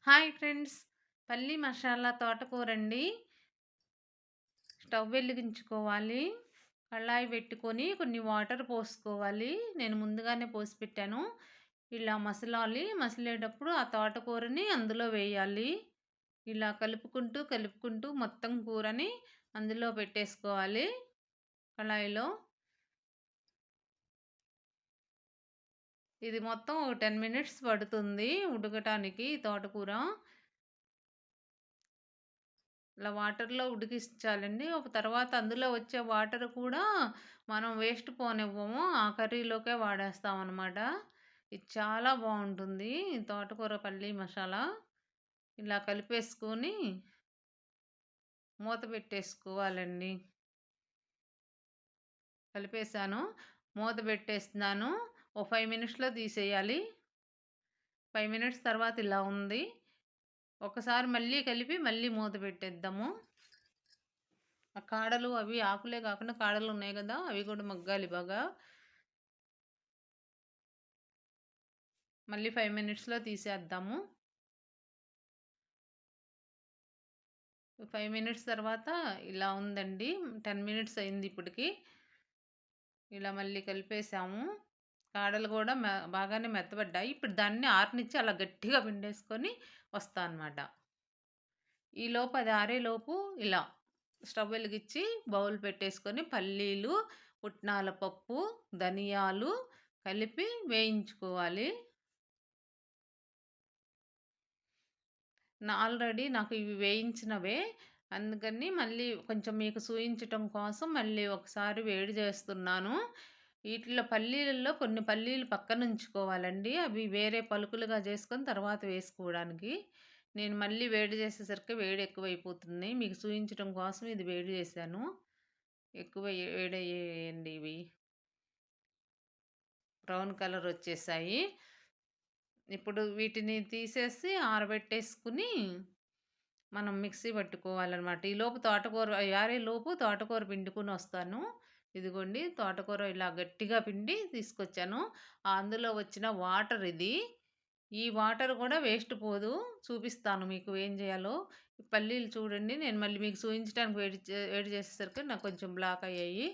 Hi friends. పల్లీ masala తోటకూరండి. Stove వెలిగించుకోవాలి. కళాయి పెట్టుకొని కొన్ని వాటర్ పోసుకోవాలి. నేను ముందుగానే పోసి పెట్టాను. ఇలా మసలాలి. మసిలేటప్పుడు ఆ తోటకూరని అందులో వేయాలి. ఇలా కలుపుకుంటూ, కలుపుకుంటూ మొత్తం కూరని అందులో పెట్టేసుకోవాలి కళాయిలో. ఇది మొత్తం ఒక 10 మినిట్స్ పడుతుంది ఉడకటానికి తోటకూర. ఇలా వాటర్‌లో ఉడికించాలండి. ఒక తర్వాత అందులో వచ్చే వాటర్ కూడా మనం వేస్ట్ పోనివ్వము. ఆ కర్రీలోకే వాడేస్తామనమాట. ఇది చాలా బావుంటుంది. తోటకూర పల్లీ మసాలా. ఇలా కలిపేసుకొని మూత పెట్టేసుకోవాలండి. కలిపేసాను. మూత పెట్టేస్తున్నాను. ఓ 5 మినిట్స్‌లో తీసేయాలి. 5 మినిట్స్ తర్వాత ఇలా ఉంది. ఒకసారి మళ్ళీ కలిపి మళ్ళీ మూత పెట్టేద్దాము. ఆ కాడలు అవి ఆకులే కాకుండా కాడలున్నాయి గదా! అవి గూడా మగ్గాలి బాగా. మళ్ళీ 5 మినిట్స్‌లో తీసేద్దాము. 5 మినిట్స్ తర్వాత ఇలా ఉందండి. 10 మినిట్స్ అయింది ఇప్పటికి. ఇలా మళ్ళీ కలిపేసాము. కాడలు గూడా బాగానే మెత్తబడ్డాయి. ఇప్పుడు దాన్ని ఆరనిచ్చి అలా గట్టిగా పిండేసుకొని వస్తా అనమాట. ఈలోపు అది ఆరేలోపు ఇలా స్టవ్ వెలిగిచ్చి బౌల్ పెట్టేసుకొని పల్లీలు, పుట్నాల పప్పు, ధనియాలు కలిపి వేయించుకోవాలి. ఆల్రెడీ నాకు ఇవి వేయించినవే. అందుకని మళ్ళీ కొంచెం మీకు చూయించటం కోసం మళ్ళీ ఒకసారి వేడి చేస్తున్నాను. ఈటిల్లో పల్లీలలో కొన్ని పల్లీలు పక్కనుంచుకోవాలండి. అవి వేరే పలుకులుగా చేసుకొని తర్వాత వేసుకోవడానికి. నేను మళ్ళీ వేడి చేసేసరికి వేడి ఎక్కువైపోతుంది. మీకు చూయించటం కోసం ఇది వేడి చేశాను. ఎక్కువ వేడయ్యాయండి ఇవి. బ్రౌన్ కలర్ వచ్చేసాయి. ఇప్పుడు వీటిని తీసేసి ఆరబెట్టేసుకుని మనం మిక్సీ పట్టుకోవాలనమాట. ఈలోపు తోటకూర ఆరేలోపు తోటకూర పిండుకొనొస్తాను. ఇదిగోండి తోటకూర ఇలా గట్టిగా పిండి తీసుకొచ్చాను. అందులో వచ్చిన వాటర్ ఇది. ఈ వాటర్ కూడా వేస్ట్ పోదు. చూపిస్తాను మీకు ఏం చేయాలో. ఈ పల్లీలు చూడండి నేను మళ్ళీ మీకు చూయించడానికి వేడి చేసేసరికి నాకు కొంచెం బ్లాక్ అయ్యాయి.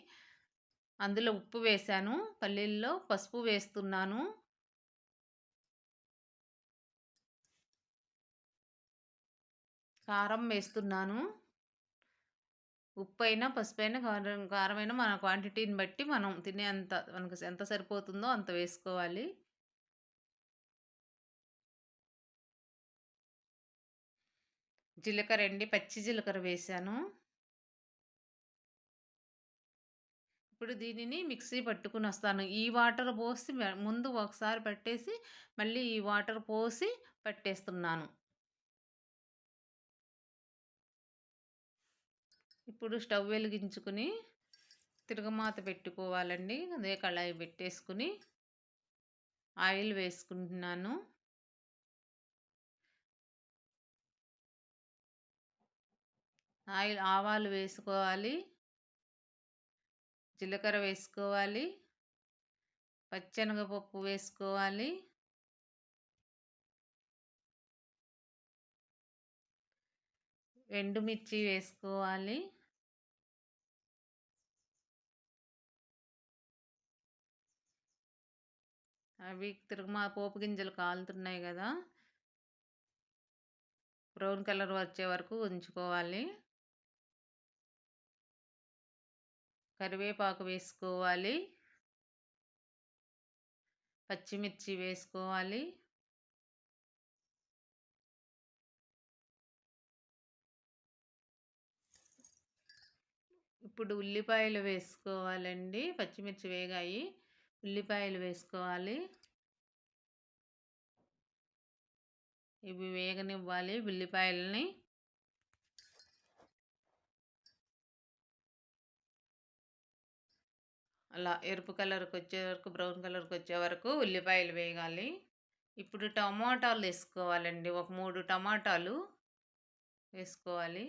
అందులో ఉప్పు వేశాను. పల్లీల్లో పసుపు వేస్తున్నాను. కారం వేస్తున్నాను. ఉప్పైనా, పసుపైనా, కారమైనా మన క్వాంటిటీని బట్టి మనం తినేంత మనకు ఎంత సరిపోతుందో అంత వేసుకోవాలి. జీలకర్ర అండి, పచ్చి జీలకర్ర వేశాను. ఇప్పుడు దీనిని మిక్సీ పట్టుకొనొస్తాను. ఈ వాటర్ పోసి ముందు ఒకసారి పట్టేసి, మళ్ళీ ఈ వాటర్ పోసి పట్టేస్తున్నాను. ఇప్పుడు స్టవ్ వెలిగించుకొని తిరగమాత పెట్టుకోవాలండి. అదే కళాయి పెట్టేసుకొని ఆయిల్ వేసుకుంటున్నాను. ఆవాలు వేసుకోవాలి. జీలకర్ర వేసుకోవాలి. పచ్చెనగపప్పు వేసుకోవాలి. ఎండుమిర్చి వేసుకోవాలి. అవి పోపు గింజలు కాలుతున్నాయి గదా! బ్రౌన్ కలర్ వచ్చే వరకు ఉంచుకోవాలి. కరివేపాకు వేసుకోవాలి. పచ్చిమిర్చి వేసుకోవాలి. ఇప్పుడు ఉల్లిపాయలు వేసుకోవాలండి. పచ్చిమిర్చి వేగాయి. ఉల్లిపాయలు వేసుకోవాలి. ఇవి వేగనివ్వాలి ఉల్లిపాయలని. అలా ఎరుపు కలర్‌కొచ్చే వరకు, బ్రౌన్ కలర్‌కొచ్చే వరకు ఉల్లిపాయలు వేగాలి. ఇప్పుడు టమాటాలు వేసుకోవాలండి. ఒక 3 టమాటాలు వేసుకోవాలి.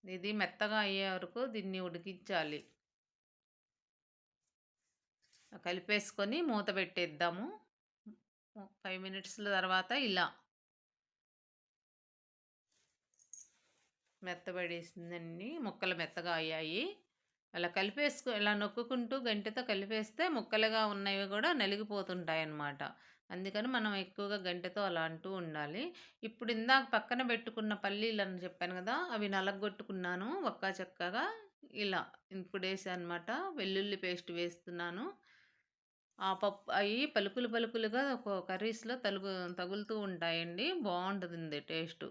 ఇది మెత్తగా అయ్యే వరకు దీన్ని ఉడికించాలి. కలిపేసుకొని మూత పెట్టేద్దాము. 5 మినిట్స్‌ల తర్వాత ఇలా మెత్తబడేసిందండి. ముక్కలు మెత్తగా అయ్యాయి. అలా ఇలా నొక్కుకుంటూ గంటెతో కలిపేస్తే ముక్కలుగా ఉన్నవి గూడా నలిగిపోతుంటాయన్నమాట. అందుకని మనం ఎక్కువగా గంటెతో అలా అంటూ ఉండాలి. ఇప్పుడు ఇందాక పక్కన బెట్టుకున్న పల్లీలని చెప్పాను గదా! అవి నలగొట్టుకున్నాను చక్కగా ఇలా ఇప్పుడేసానమాట. వెల్లుల్లి పేస్ట్ వేస్తున్నాను. ఆ అయి పలుకులు పలుకులుగా కర్రీస్‌లో తగులుతూ ఉంటాయండి. బావుంటదండి టేస్టు.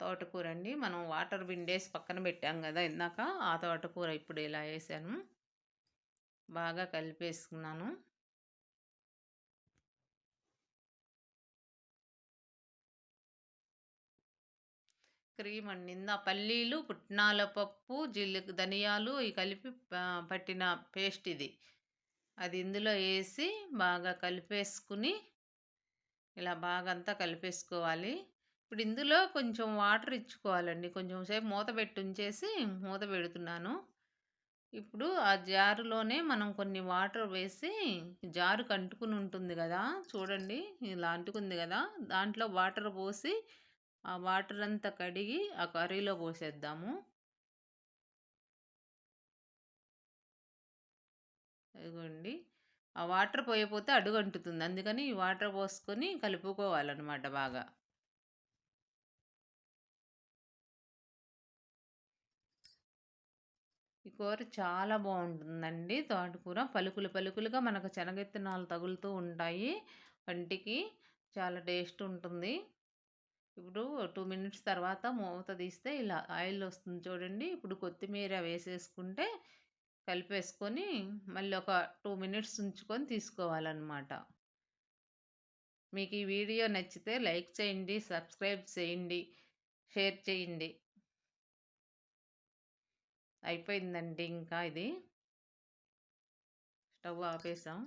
తోటకూరండి. మనం వాటర్ పిండేసి పక్కన పెట్టాం గదా! ఇందాక. ఆ తోటకూర ఇప్పుడు ఇలా ఏసాను. బాగా కలిపేసుకున్నాను. క్రీమండి. పల్లీలు, పుట్నాల పప్పు, ధనియాలు ఇయి కలిపి పట్టిన పేస్ట్ ఇది. అది ఇందులో ఏసి బాగా కలిపేసుకుని, ఇలా బాగా అంతా కలిపేసుకోవాలి. ఇప్పుడు ఇందులో కొంచెం వాటర్ ఇచ్చుకోవాలండి. కొంచెం సేపు మూత పెట్టి ఉంచేసి మూత పెడుతున్నాను. ఇప్పుడు ఆ జారులోనే మనం కొన్ని వాటర్ వేసి జారుకి అంటుకుని ఉంటుంది గదా! చూడండి ఇలా అంటుకుంది గదా! దాంట్లో వాటర్ పోసి, ఆ వాటర్ అంతా కడిగి ఆ కర్రీలో పోసేద్దాము. ఇదిగోండి. ఆ వాటర్ పోయపోతే అడుగంటుతుంది. అందుకని ఈ వాటర్ పోసుకొని కలుపుకోవాలనమాట బాగా. ఈ కూర చాలా బావుంటుందండి తోటకూర. పలుకులు పలుకులుగా మనకు శనగిత్తనాలు తగులుతూ ఉంటాయి పంటికి. చాలా టేస్ట్ ఉంటుంది. ఇప్పుడు 2 మినిట్స్ తర్వాత మూత తీస్తే ఇలా ఆయిల్ వస్తుంది చూడండి. ఇప్పుడు కొత్తిమీర వేసేసుకుంటే కలిపేసుకొని మళ్ళీ ఒక 2 మినిట్స్ ఉంచుకొని తీసుకోవాలనమాట. మీకు ఈ వీడియో నచ్చితే లైక్ చేయండి, సబ్స్క్రైబ్ చేయండి, షేర్ చేయండి. అయిపోయిందండి ఇంకా ఇది. స్టవ్ ఆపేసాం.